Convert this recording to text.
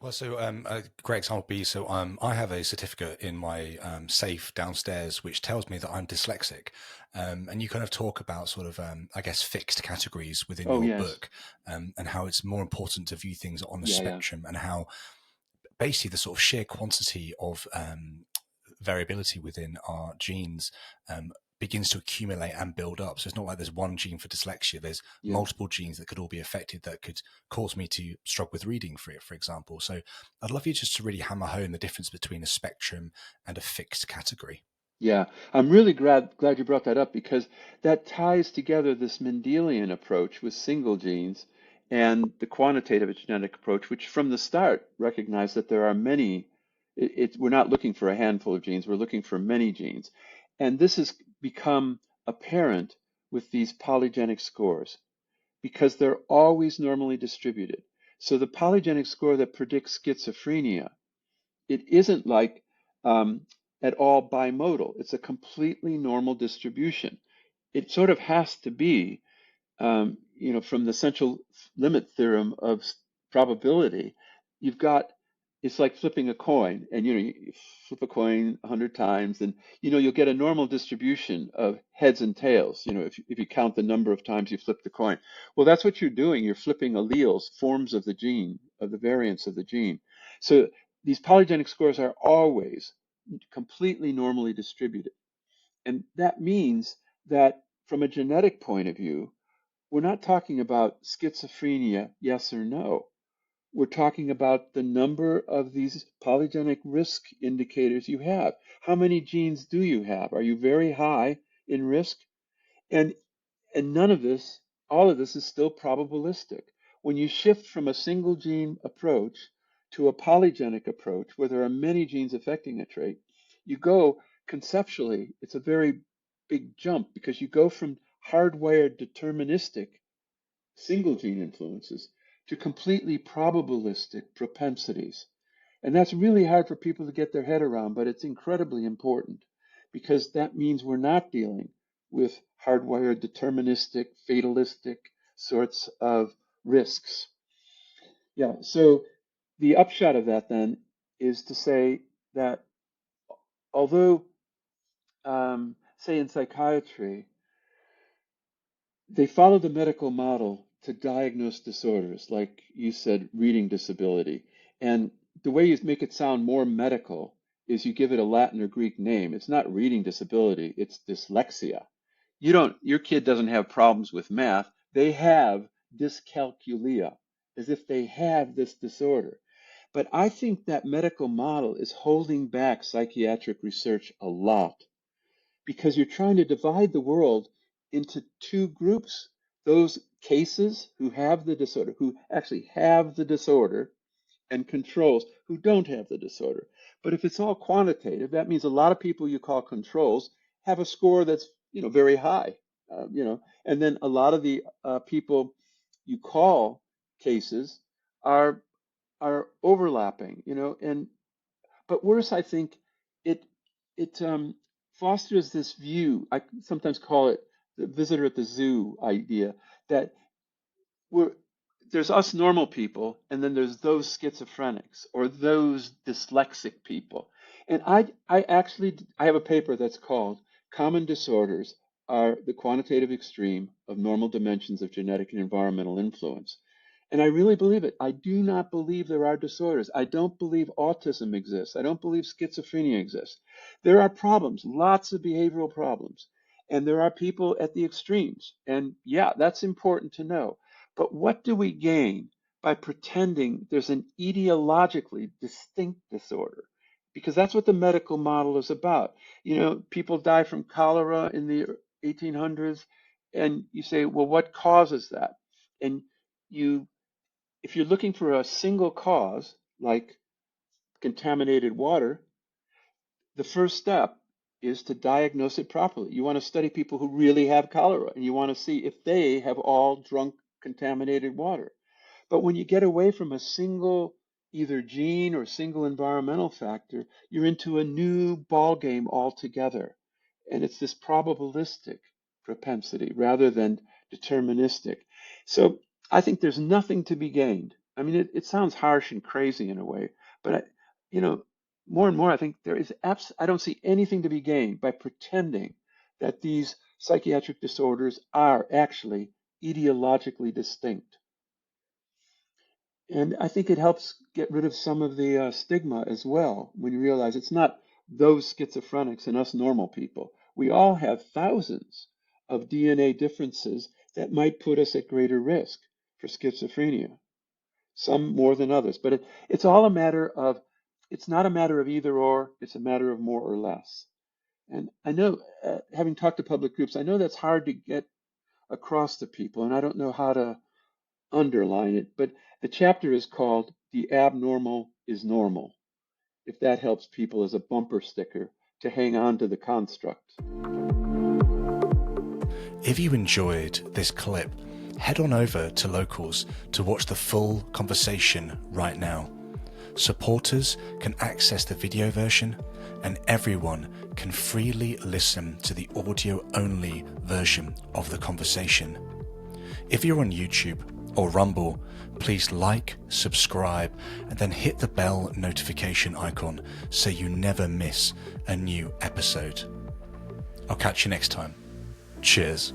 Well, so a great example would be I have a certificate in my safe downstairs which tells me that I'm dyslexic, and you kind of talk about sort of I guess fixed categories within Oh, your yes. book, and how it's more important to view things on a Yeah, yeah. spectrum, and how basically the sort of sheer quantity of variability within our genes begins to accumulate and build up. So it's not like there's one gene for dyslexia. There's Yeah. multiple genes that could all be affected that could cause me to struggle with reading, for example. So I'd love you just to really hammer home the difference between a spectrum and a fixed category. Yeah, I'm really glad you brought that up because that ties together this Mendelian approach with single genes and the quantitative genetic approach, which from the start recognized that there are many. We're not looking for a handful of genes; we're looking for many genes, and this has become apparent with these polygenic scores because they're always normally distributed. So the polygenic score that predicts schizophrenia, it isn't like um, at all bimodal. It's a completely normal distribution. It sort of has to be, from the central limit theorem of probability. You've got it's like flipping a coin, and you flip a coin 100 times, and you'll get a normal distribution of heads and tails. If you count the number of times you flip the coin, well, that's what you're doing. You're flipping alleles, forms of the gene, of the variants of the gene. So these polygenic scores are always completely normally distributed, and that means that from a genetic point of view, we're not talking about schizophrenia, yes or no. We're talking about the number of these polygenic risk indicators you have. How many genes do you have? Are you very high in risk? And and none of this, all of this is still probabilistic. When you shift from a single gene approach to a polygenic approach where there are many genes affecting a trait, you go conceptually, it's a very big jump because you go from hardwired deterministic single gene influences to completely probabilistic propensities. And that's really hard for people to get their head around, but it's incredibly important because that means we're not dealing with hardwired deterministic, fatalistic sorts of risks. Yeah, so the upshot of that then is to say that although, say in psychiatry, they follow the medical model to diagnose disorders, like you said, reading disability. And the way you make it sound more medical is you give it a Latin or Greek name. It's not reading disability, it's dyslexia. Your kid doesn't have problems with math. They have dyscalculia, as if they have this disorder. But I think that medical model is holding back psychiatric research a lot because you're trying to divide the world into two groups. Those cases who have the disorder, who actually have the disorder, and controls who don't have the disorder. But if it's all quantitative, that means a lot of people you call controls have a score that's very high, and then a lot of the people you call cases are overlapping, and but worse, I think it it fosters this view. I sometimes call it the visitor at the zoo idea that we're there's us normal people, and then there's those schizophrenics or those dyslexic people. And I have a paper that's called "Common Disorders Are the Quantitative Extreme of Normal Dimensions of Genetic and Environmental Influence." And I really believe it. I do not believe there are disorders. I don't believe autism exists. I don't believe schizophrenia exists. There are problems, lots of behavioral problems. And there are people at the extremes. And yeah, that's important to know. But what do we gain by pretending there's an etiologically distinct disorder? Because that's what the medical model is about. People die from cholera in the 1800s, and you say, well, what causes that? And you if you're looking for a single cause, like contaminated water, the first step is to diagnose it properly. You want to study people who really have cholera, and you want to see if they have all drunk contaminated water. But when you get away from a single either gene or single environmental factor, you're into a new ball game altogether. And it's this probabilistic propensity rather than deterministic. So I think there's nothing to be gained I mean, it sounds harsh and crazy in a way, but you know, more and more, I think I don't see anything to be gained by pretending that these psychiatric disorders are actually etiologically distinct. And I think it helps get rid of some of the stigma as well when you realize it's not those schizophrenics and us normal people. We all have thousands of DNA differences that might put us at greater risk for schizophrenia, some more than others. But it's all a matter of, it's not a matter of either or, it's a matter of more or less. And I know, having talked to public groups, I know that's hard to get across to people, and I don't know how to underline it, but the chapter is called The Abnormal is Normal, if that helps people as a bumper sticker to hang on to the construct. If you enjoyed this clip, head on over to Locals to watch the full conversation right now. Supporters can access the video version, and everyone can freely listen to the audio-only version of the conversation. If you're on YouTube or Rumble, please like, subscribe, and then hit the bell notification icon so you never miss a new episode. I'll catch you next time. Cheers.